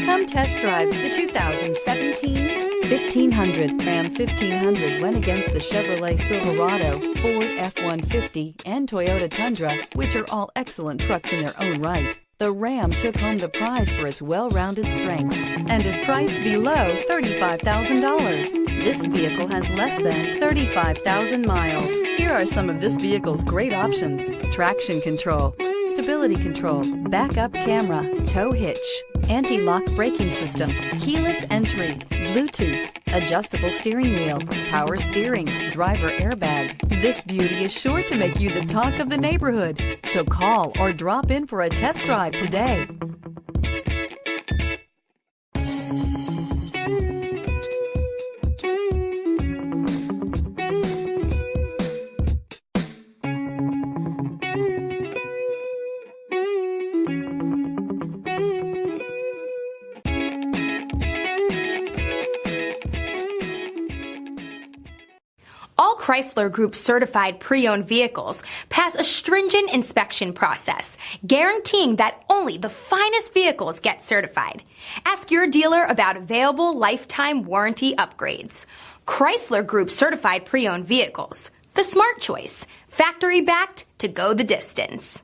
Come test drive the 2017 1500. Ram 1500 went against the Chevrolet Silverado, Ford F-150, and Toyota Tundra, which are all excellent trucks in their own right. The Ram took home the prize for its well-rounded strengths and is priced below $35,000. This vehicle has less than 35,000 miles. Here are some of this vehicle's great options: traction control, stability control, backup camera, tow hitch, anti-lock braking system, keyless entry, Bluetooth, adjustable steering wheel, power steering, driver airbag. This beauty is sure to make you the talk of the neighborhood. So call or drop in for a test drive today. All Chrysler Group certified pre-owned vehicles pass a stringent inspection process, guaranteeing that only the finest vehicles get certified. Ask your dealer about available lifetime warranty upgrades. Chrysler Group certified pre-owned vehicles, the smart choice, factory backed to go the distance.